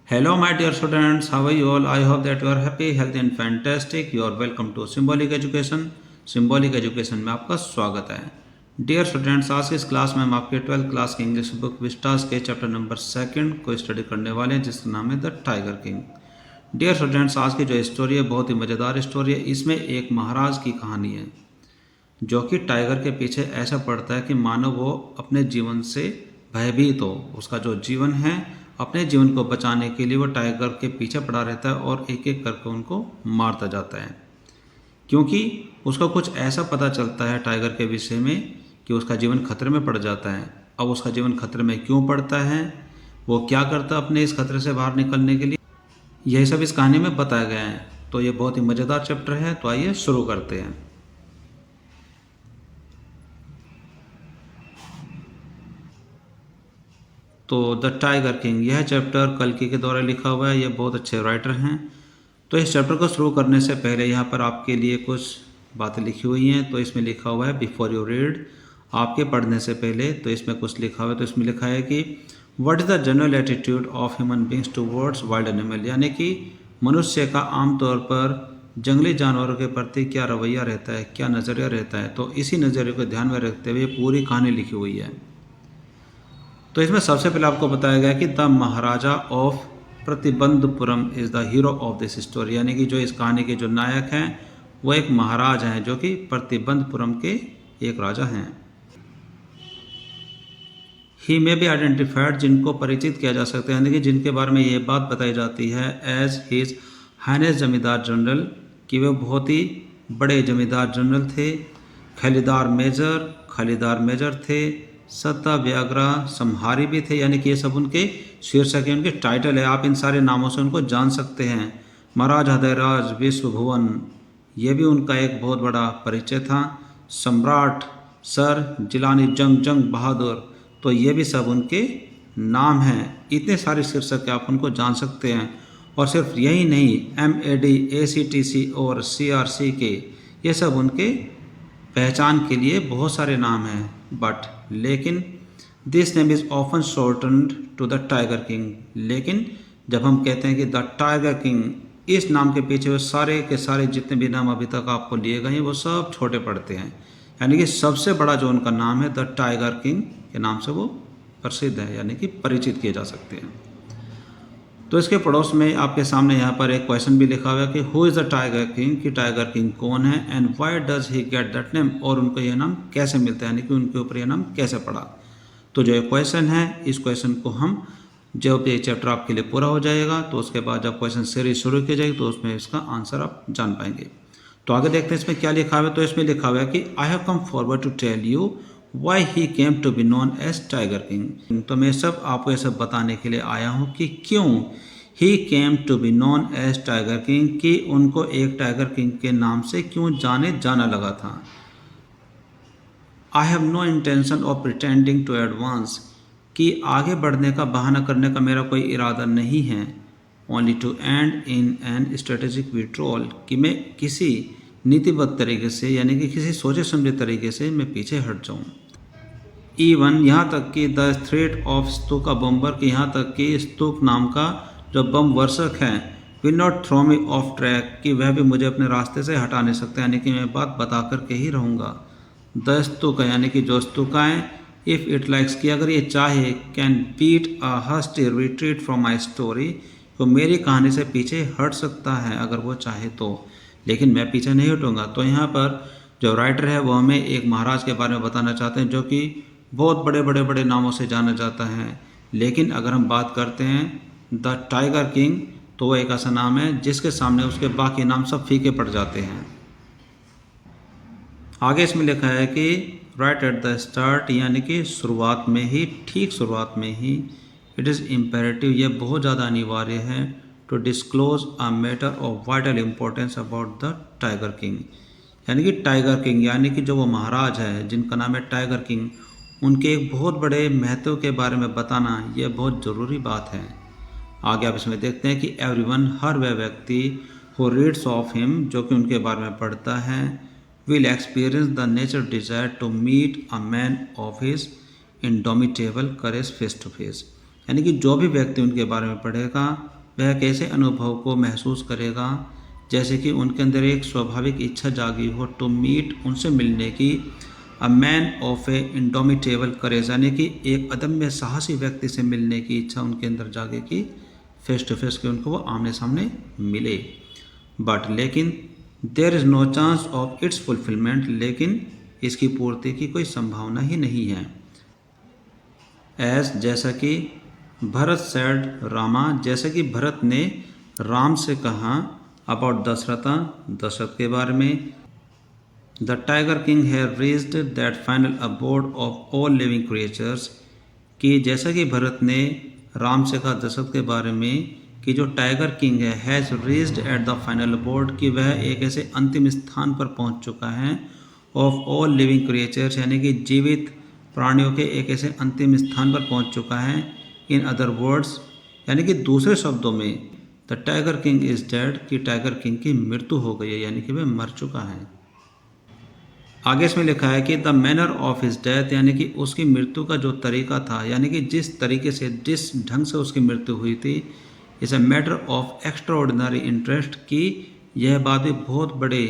Hello, my dear students. How are you all? I hope that you are happy, healthy, and fantastic. You are welcome to Symbolic Education. Symbolic Education में आपका स्वागत है. Dear students, आज की इस class में हम आपके 12th क्लास की इंग्लिश बुक विस्टास के चैप्टर नंबर 2 को स्टडी करने वाले हैं, जिसका नाम है the tiger King. Dear students, आज की जो स्टोरी है बहुत ही मज़ेदार स्टोरी है. इसमें एक महाराज की कहानी है जो कि टाइगर के पीछे ऐसा पड़ता है कि मानो वो अपने जीवन से भयभीत हो. उसका जो जीवन है, अपने जीवन को बचाने के लिए वो टाइगर के पीछे पड़ा रहता है और एक एक करके उनको मारता जाता है, क्योंकि उसको कुछ ऐसा पता चलता है टाइगर के विषय में कि उसका जीवन खतरे में पड़ जाता है. अब उसका जीवन खतरे में क्यों पड़ता है, वो क्या करता है अपने इस खतरे से बाहर निकलने के लिए, यही सब इस कहानी में बताया गया है. तो ये बहुत ही मज़ेदार चैप्टर है. तो आइए शुरू करते हैं. तो द टाइगर किंग, यह चैप्टर कल्कि के द्वारा लिखा हुआ है. ये बहुत अच्छे राइटर हैं. तो इस चैप्टर को शुरू करने से पहले यहाँ पर आपके लिए कुछ बातें लिखी हुई हैं. तो इसमें लिखा हुआ है बिफोर यू रीड, आपके पढ़ने से पहले. तो इसमें कुछ लिखा हुआ है. तो इसमें लिखा है कि what is the general attitude of human beings towards wild animal, यानी कि मनुष्य का आमतौर पर जंगली जानवरों के प्रति क्या रवैया रहता है, क्या नज़रिया रहता है. तो इसी नज़रिए को ध्यान में रखते हुए पूरी कहानी लिखी हुई है. तो इसमें सबसे पहले आपको बताया गया कि the Maharaja of Pratibandapuram is the hero of this story, यानी कि जो इस कहानी के जो नायक हैं वो एक महाराज हैं जो कि प्रतिबंधपुरम के एक राजा हैं. ही में भी आइडेंटिफाइड, जिनको परिचित किया जा सकता है, यानी कि जिनके बारे में ये बात बताई जाती है एज हिज हाइनेस जमींदार जनरल, कि वे बहुत ही बड़े जमींदार जनरल थे. खलीदार मेजर थे. सत्याव्याग्रा संहारी भी थे, यानी कि ये सब उनके शीर्षक है, उनके टाइटल है. आप इन सारे नामों से उनको जान सकते हैं. महाराज हृदयराज विश्व भुवन, ये भी उनका एक बहुत बड़ा परिचय था. सम्राट सर जिलानी जंग बहादुर, तो ये भी सब उनके नाम हैं. इतने सारे शीर्षक आप उनको जान सकते हैं. और सिर्फ यही नहीं, MAD, ACTC और CRC के, ये सब उनके पहचान के लिए बहुत सारे नाम हैं. बट लेकिन this name is often shortened to the tiger King, लेकिन जब हम कहते हैं कि द टाइगर किंग, इस नाम के पीछे वो सारे के सारे जितने भी नाम अभी तक आपको लिए गए हैं वो सब छोटे पड़ते हैं. यानी कि सबसे बड़ा जो उनका नाम है द टाइगर किंग के नाम से वो प्रसिद्ध है, यानी कि परिचित किए जा सकते हैं. तो इसके पड़ोस में आपके सामने यहाँ पर एक क्वेश्चन भी लिखा हुआ है कि who is the tiger king, कि टाइगर किंग कौन है, and why does he get that name, और उनको यह नाम कैसे मिलता है, यानी कि उनके ऊपर यह नाम कैसे पड़ा. तो जो क्वेश्चन है, इस क्वेश्चन को हम जब ये चैप्टर आपके लिए पूरा हो जाएगा तो उसके बाद जब क्वेश्चन सीरीज शुरू की जाएगी तो उसमें इसका आंसर आप जान पाएंगे. तो आगे देखते हैं इसमें क्या लिखा हुआ है. तो इसमें लिखा हुआ है कि I have come forward to tell you why he came to be known as tiger King. तो मैं सब आपको ये सब बताने के लिए आया हूँ कि क्यों he came to be known as tiger king, कि उनको एक टाइगर किंग के नाम से क्यों जाना लगा था. I have no intention of pretending to advance, कि आगे बढ़ने का बहाना करने का मेरा कोई इरादा नहीं है. Only to end in an strategic withdrawal, कि मैं किसी नीतिबद्ध तरीके से, यानी कि किसी सोचे समझे तरीके से मैं पीछे हट जाऊँ. इवन यहाँ तक कि द थ्रेट ऑफ स्तूका बम्बर, कि यहाँ तक कि स्तूक नाम का जो बम वर्षक है, will not throw me off track, कि वह भी मुझे अपने रास्ते से हटा नहीं सकते, यानी कि मैं बात बता कर के ही रहूँगा. द स्तूका, यानी कि जो स्तूकाएँ, इफ़ इट लाइक्स, कि अगर ये चाहे, can beat a hasty retreat from my story, तो मेरी कहानी से पीछे हट सकता है अगर वो चाहे तो, लेकिन मैं पीछे नहीं हटूँगा. तो यहाँ पर जो राइटर है वो हमें एक महाराज के बारे में बताना चाहते हैं जो कि बहुत बड़े नामों से जाना जाता है. लेकिन अगर हम बात करते हैं द टाइगर किंग, तो वो एक ऐसा नाम है जिसके सामने उसके बाकी नाम सब फीके पड़ जाते हैं. आगे इसमें लिखा है कि राइट एट द स्टार्ट, यानी कि शुरुआत में ही, ठीक शुरुआत में ही, इट इज़ इम्पेरेटिव, ये बहुत ज़्यादा अनिवार्य है, to disclose a matter of vital importance about the tiger King, यानी कि टाइगर किंग, यानी कि जो वो महाराज है जिनका नाम है टाइगर किंग, उनके एक बहुत बड़े महत्व के बारे में बताना ये बहुत ज़रूरी बात है. आगे आप इसमें देखते हैं कि एवरीवन, हर वह व्यक्ति, हु रीड्स ऑफ हिम, जो कि उनके बारे में पढ़ता है, will experience the nature desire to meet a man of his indomitable courage face to face, यानी कि जो भी व्यक्ति उनके बारे में पढ़ेगा वह कैसे अनुभव को महसूस करेगा जैसे कि उनके अंदर एक स्वाभाविक इच्छा जागी हो टू मीट, उनसे मिलने की, a man of a indomitable courage, यानी कि एक अदम्य साहसी व्यक्ति से मिलने की इच्छा उनके अंदर जागे कि फेस टू फेस के उनको वो आमने सामने मिले। बट लेकिन there is no chance of its fulfilment, लेकिन इसकी पूर्ति की कोई संभावना ही नहीं है। एज, जैसा कि भरत सेड रामा, जैसा कि भरत ने राम से कहा, अबाउट दशरथा, दशरथ के बारे में, the tiger king have reached that final abode of all living creatures, कि जैसा कि भरत ने राम से कहा दशरथ के बारे में कि जो टाइगर किंग है has reached at the final abode, कि वह एक ऐसे अंतिम स्थान पर पहुंच चुका है, ऑफ ऑल लिविंग क्रिएचर्स, यानी कि जीवित प्राणियों के एक ऐसे अंतिम स्थान पर पहुंच चुका है। इन अदर वर्ड्स, यानी कि दूसरे शब्दों में, the tiger king is dead, कि टाइगर किंग की मृत्यु हो गई है, यानी कि वह मर चुका है। आगे इसमें लिखा है कि the manner of his death, यानी कि उसकी मृत्यु का जो तरीका था, यानी कि जिस तरीके से, जिस ढंग से उसकी मृत्यु हुई थी, is a matter of extra ordinary interest, की यह बात भी बहुत बड़े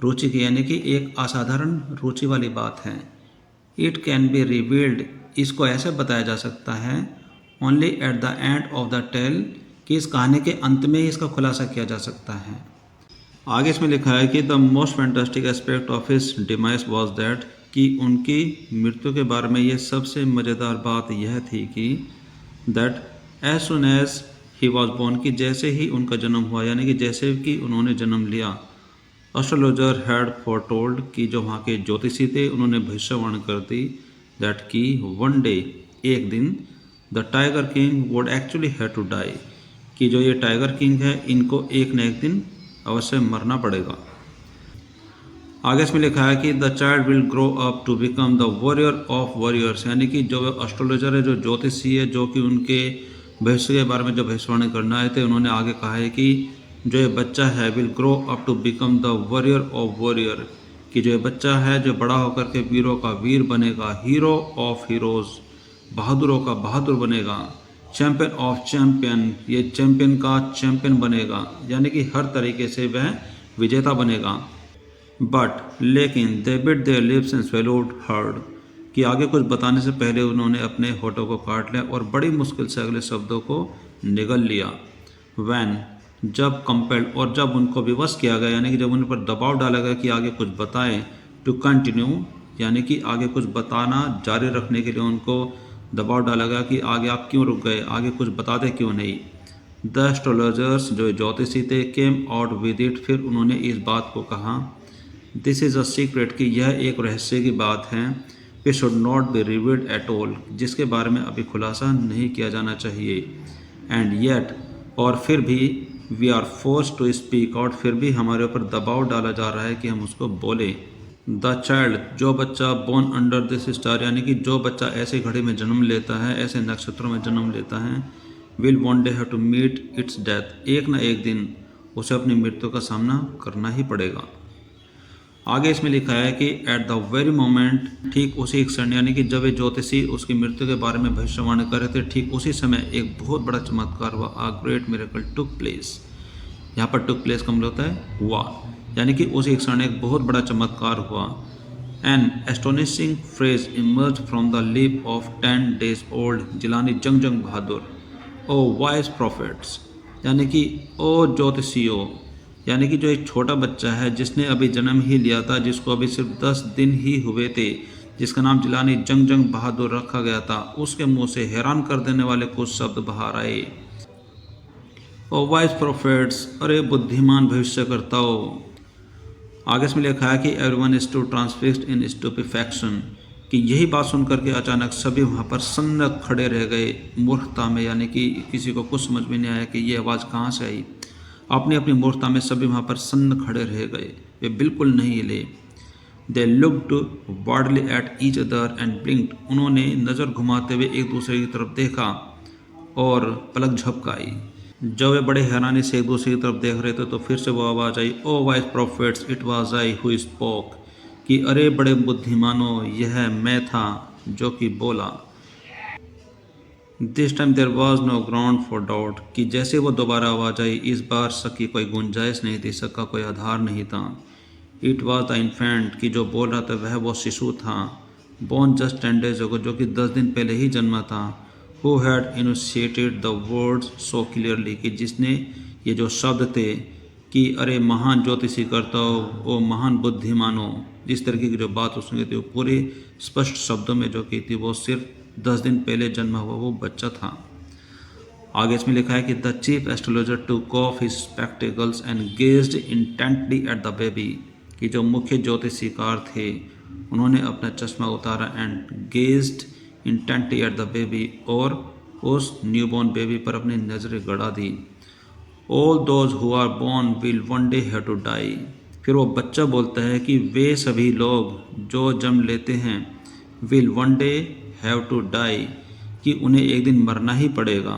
रुचि की, यानी कि एक असाधारण रुचि वाली बात है। इट कैन बी रिवील्ड, इसको ऐसे बताया जा सकता है, only at the end of the tale, कि इस कहानी के अंत में ही इसका खुलासा किया जा सकता है। आगे इसमें लिखा है कि the most fantastic aspect of his demise was that, कि उनकी मृत्यु के बारे में ये सबसे मज़ेदार बात यह थी कि that as soon as he was born, कि जैसे ही उनका जन्म हुआ, यानी कि जैसे कि उन्होंने जन्म लिया, एस्ट्रोलॉजर हैड फोरटोल्ड, कि जो वहाँ के ज्योतिषी थे उन्होंने भविष्यवाणी कर दी, दैट कि वन डे, एक दिन, the tiger king would actually have to die, कि जो ये टाइगर किंग है इनको एक न एक दिन अवश्य मरना पड़ेगा। आगे इसमें लिखा है कि the child will grow up to become the warrior of warriors, यानी कि जो एस्ट्रोलॉजर है, जो ज्योतिषी है, जो कि उनके भविष्य के बारे में जो भविष्यवाणी करना आए थे, उन्होंने आगे कहा है कि जो ये बच्चा है will grow up to become the warrior of warrior, कि जो ये बच्चा है जो बड़ा होकर के वीरों का वीर बनेगा, हीरो ऑफ हीरोज़, बहादुरों का बहादुर बनेगा, चैम्पियन ऑफ चैम्पियन, ये चैम्पियन का चैम्पियन बनेगा, यानी कि हर तरीके से वह विजेता बनेगा। बट लेकिन they bit their lips and swallowed hard, कि आगे कुछ बताने से पहले उन्होंने अपने होठों को काट लिया और बड़ी मुश्किल से अगले शब्दों को निगल लिया। वैन, जब कंपेल्ड, और जब उनको विवश किया गया, यानी कि जब उन पर दबाव डाला गया कि आगे कुछ बताएं, टू कंटिन्यू, यानी कि आगे कुछ बताना जारी रखने के लिए उनको दबाव डाला गया कि आगे आप क्यों रुक गए, आगे कुछ बताते क्यों नहीं। द एस्ट्रोलॉजर्स, जो ज्योतिषी थे, केम आउट विद इट, फिर उन्होंने इस बात को कहा, दिस इज़ अ सीक्रेट, कि यह एक रहस्य की बात है, we should not be revealed at all, जिसके बारे में अभी खुलासा नहीं किया जाना चाहिए। एंड येट, और फिर भी, we are force to speak out, फिर भी हमारे ऊपर दबाव डाला जा रहा है कि हम उसको बोलें। द चाइल्ड, जो बच्चा बोर्न अंडर दिस स्टार, यानी कि जो बच्चा ऐसे घड़ी में जन्म लेता है, ऐसे नक्षत्रों में जन्म लेता है, will one day have to meet its death, एक न एक दिन उसे अपनी मृत्यु का सामना करना ही पड़ेगा। आगे इसमें लिखा है कि एट द वेरी मोमेंट, ठीक उसी क्षण, यानी कि जब ज्योतिषी उसकी मृत्यु के बारे में भविष्यवाणी कर रहे थे, ठीक उसी समय एक बहुत बड़ा चमत्कार हुआ, आ ग्रेट मिरेकल टुक प्लेस। यहाँ पर टुक प्लेस का मतलब होता है हुआ, यानी कि उसी क्षण एक बहुत बड़ा चमत्कार हुआ। An astonishing phrase emerge from the lip of 10 days old Jilani Jung Bahadur, O wise profits, यानी कि ओ ज्योतिषियों, यानी कि जो एक छोटा बच्चा है जिसने अभी जन्म ही लिया था, जिसको अभी सिर्फ 10 दिन ही हुए थे, जिसका नाम जिलानी जंग बहादुर रखा गया था, उसके मुंह से हैरान कर देने वाले कुछ शब्द बाहर आए। ओ वाइज प्रॉफिट्स, अरे बुद्धिमान भविष्यकर्ताओं। आगे इसमें लिखा है कि एवरीवन इज टू ट्रांसफिक्स्ड इन स्टूपिफैक्शन, कि यही बात सुनकर के अचानक सभी वहाँ पर सन्न खड़े रह गए मूर्खता में, यानी कि किसी को कुछ समझ में नहीं आया कि ये आवाज़ कहाँ से आई। अपनी अपनी मूर्खता में सभी वहाँ पर सन्न खड़े रह गए, वे बिल्कुल नहीं हिले। दे लुक्ड वार्डली at each other and blinked, उन्होंने नज़र घुमाते हुए एक दूसरे की तरफ देखा और पलक झपकाई। जब वे बड़े हैरानी से एक दूसरे की तरफ देख रहे थे तो फिर से वो आवाज़ आई, O wise prophets it was I who spoke, कि अरे बड़े बुद्धिमानों, यह मैं था जो कि बोला। This time there was no ground for doubt कि जैसे वो दोबारा आवाज आई, इस बार शक की कोई गुंजाइश नहीं थी, शक का कोई आधार नहीं था। इट वॉज द इन्फेंट कि जो बोल रहा था वह वो शिशु था, बोर्न जस्ट 10 days ago जो कि 10 दिन पहले ही जन्मा था, who had initiated the words so clearly कि जिसने ये जो शब्द थे कि अरे महान ज्योतिषी करता हो, वो महान बुद्धिमानो, जिस तरीके की जो बात उसने थी वो पूरे स्पष्ट शब्दों में जो की थी, वो सिर्फ 10 दिन पहले जन्मा हुआ वो बच्चा था। आगे इसमें लिखा है कि the chief astrologer took off his spectacles and gazed intently at the baby कि जो मुख्य ज्योतिषीकार थे उन्होंने अपना चश्मा उतारा and gazed intently at the baby और उस न्यूबॉर्न बेबी पर अपनी नज़रें गड़ा दी। All those who are born will one day have to die. फिर वो बच्चा बोलता है कि वे सभी लोग जो जन्म लेते हैं will one day have to die कि उन्हें एक दिन मरना ही पड़ेगा।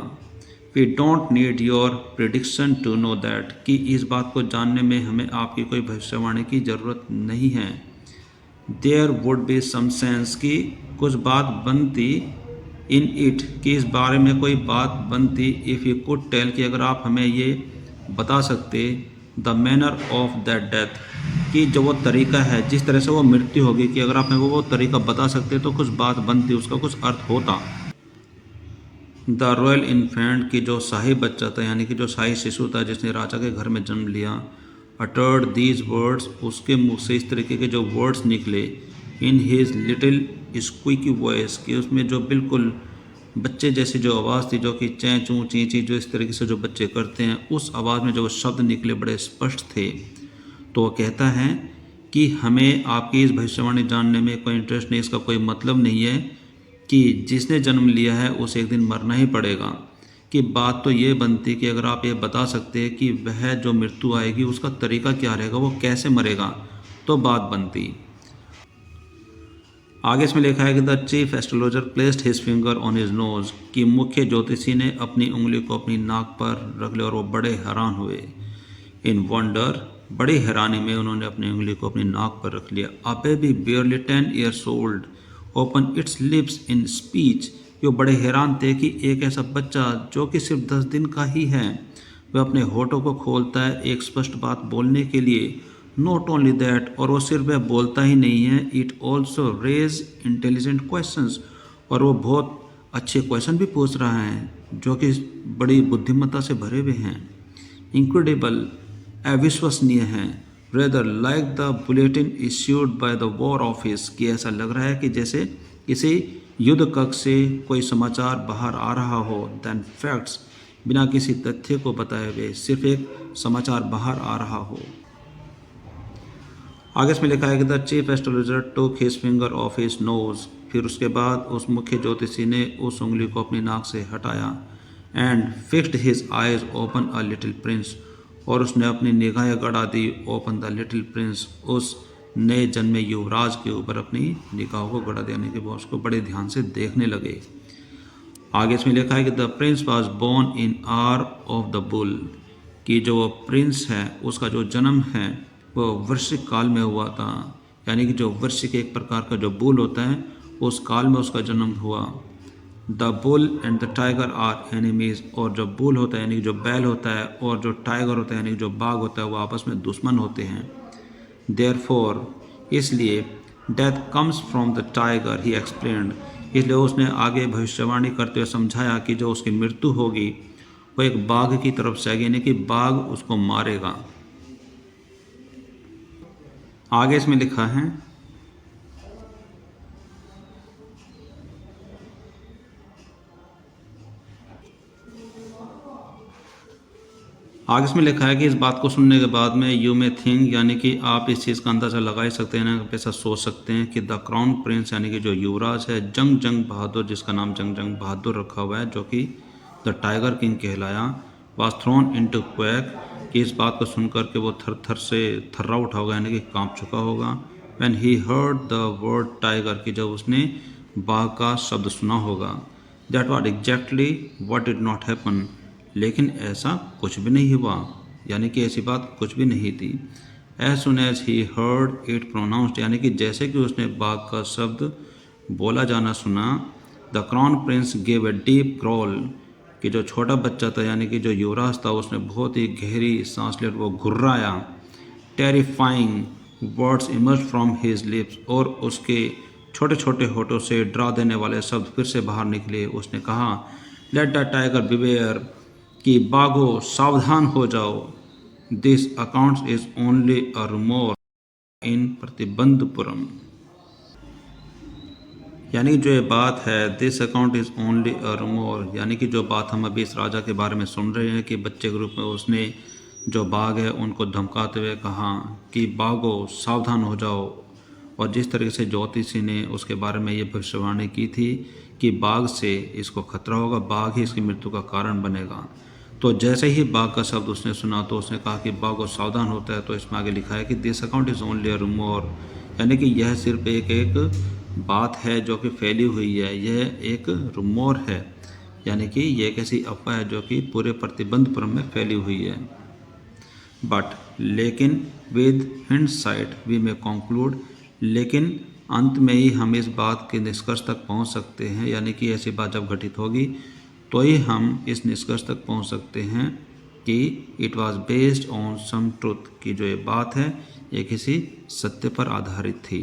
We don't need your prediction to know that कि इस बात को जानने में हमें आपकी कोई भविष्यवाणी की ज़रूरत नहीं है। There would be some sense कि कुछ बात बनती इन इट कि इस बारे में कोई बात बनती इफ़ यू कुड टेल कि अगर आप हमें ये बता सकते the manner of that death कि जो वो तरीका है जिस तरह से वो मृत्यु होगी, कि अगर आप हमें वो तरीका बता सकते तो कुछ बात बनती, उसका कुछ अर्थ होता। द रॉयल इन्फेंट की जो शाही बच्चा था यानी कि जो शाही शिशु था जिसने राजा के घर में जन्म लिया, अटर्ड दीज वर्ड्स उसके मुख से इस तरीके के जो वर्ड्स निकले in his little squeaky voice कि उसमें जो बिल्कुल बच्चे जैसी जो आवाज़ थी, जो कि चैं चूँ ची ची जो इस तरीके से जो बच्चे करते हैं, उस आवाज़ में जो शब्द निकले बड़े स्पष्ट थे। तो वह कहता है कि हमें आपकी इस भविष्यवाणी जानने में कोई इंटरेस्ट नहीं, इसका कोई मतलब नहीं है कि जिसने जन्म लिया है उसे एक दिन मरना ही पड़ेगा। कि बात तो ये बनती कि अगर आप ये बता सकते कि वह जो मृत्यु आएगी उसका तरीका क्या रहेगा, वो कैसे मरेगा, तो बात बनती। आगे इसमें लिखा है कि the chief astrologer placed his finger on his nose कि मुख्य ज्योतिषी ने अपनी उंगली को अपनी नाक पर रख लिया और वो बड़े हैरान हुए। इन वंडर बड़ी हैरानी में उन्होंने अपनी उंगली को अपनी नाक पर रख लिया। A baby barely 10 years old open it's lips in speech. वो बड़े हैरान थे कि एक ऐसा बच्चा जो कि सिर्फ 10 दिन का ही है वह अपने होठों को खोलता है एक स्पष्ट बात बोलने के लिए। नॉट ओनली दैट, और वो सिर्फ वह बोलता ही नहीं है, it also raise intelligent questions, और वो बहुत अच्छे क्वेश्चन भी पूछ रहा है जो कि बड़ी बुद्धिमत्ता से भरे हुए हैं। इनक्रेडिबल अविश्वसनीय हैं। Rather like the bulletin issued by the war office कि ऐसा लग रहा है कि जैसे किसी युद्ध कक्ष से कोई समाचार बाहर आ रहा हो, दैन फैक्ट्स बिना किसी तथ्य को बताए हुए सिर्फ एक समाचार बाहर आ रहा हो। आगे इसमें लिखा है कि the chief astrologer took his finger of his nose. फिर उसके बाद उस मुख्य ज्योतिषी ने उस उंगली को अपनी नाक से हटाया। And fixed his eyes open a little Prince, और उसने अपनी निगाहें गड़ा दी ओपन द लिटिल प्रिंस, उस नए जन्मे युवराज के ऊपर अपनी निगाहों को गड़ा देने के बाद उसको बड़े ध्यान से देखने लगे। आगे इसमें लिखा है कि the prince was born in hour of the bull कि जो प्रिंस है उसका जो जन्म है वो वृश्चिक काल में हुआ था, यानी कि जो वृश्चिक एक प्रकार का जो बुल होता है उस काल में उसका जन्म हुआ। The bull and the tiger are enemies, और जो बुल होता है यानी कि जो बैल होता है और जो टाइगर होता है यानी कि जो बाघ होता है वो आपस में दुश्मन होते हैं। देयरफॉर इसलिए death comes from the tiger he explained, इसलिए उसने आगे भविष्यवाणी करते हुए समझाया कि जो उसकी मृत्यु होगी वो एक बाघ की तरफ से आएगी, यानी कि बाघ उसको मारेगा। आगे इसमें लिखा है कि इस बात को सुनने के बाद में यू में थिंक, यानी कि आप इस चीज़ का अंदाज़ा लगा ही सकते हैं ना, ऐसा सोच सकते हैं कि द क्राउन प्रिंस यानी कि जो युवराज है जंग बहादुर, जिसका नाम जंग बहादुर रखा हुआ है, जो कि द टाइगर किंग कहलाया, वाज थ्रोन इनटू क्वैक कि इस बात को सुनकर के वो थर थर से थर्रा उठा होगा, यानी कि कांप चुका होगा। When he heard the word tiger कि जब उसने बाघ का शब्द सुना होगा। That was exactly what did not happen, लेकिन ऐसा कुछ भी नहीं हुआ, यानी कि ऐसी बात कुछ भी नहीं थी। As soon as he heard it pronounced, यानी कि जैसे कि उसने बाघ का शब्द बोला जाना सुना, the crown Prince gave a deep growl, कि जो छोटा बच्चा था यानी कि जो युवराज था उसने बहुत ही गहरी सांस ली, वो घुर्राया। Terrifying words emerge from his lips, और उसके छोटे छोटे होठों से डरा देने वाले शब्द फिर से बाहर निकले। उसने कहा, लेट द टाइगर बिवेयर, कि बाघो सावधान हो जाओ। This account is only a rumour in Pratibandhapuram, यानी जो ये बात है, this account is only a rumour, यानी कि जो बात हम अभी इस राजा के बारे में सुन रहे हैं कि बच्चे के रूप में उसने जो बाघ है उनको धमकाते हुए कहा कि बाघो सावधान हो जाओ। और जिस तरीके से ज्योतिषी ने उसके बारे में ये भविष्यवाणी की थी कि बाघ से इसको खतरा होगा, बाघ ही इसकी मृत्यु का कारण बनेगा। तो जैसे ही बाघ का शब्द उसने सुना तो उसने कहा कि बाघो सावधान होता है। तो इसमें आगे लिखा है कि this account is only a rumour, यानी कि यह सिर्फ एक बात है जो कि फैली हुई है, यह एक रूमर है, यानी कि यह एक ऐसी अफवाह है जो कि पूरे प्रतिबंधपुरम में फैली हुई है। बट लेकिन विद हिंडसाइट वी मे कंक्लूड, लेकिन अंत में ही हम इस बात के निष्कर्ष तक पहुंच सकते हैं, यानी कि ऐसी बात जब घटित होगी तो ही हम इस निष्कर्ष तक पहुंच सकते हैं कि it was based on some truth, कि जो ये बात है ये किसी सत्य पर आधारित थी।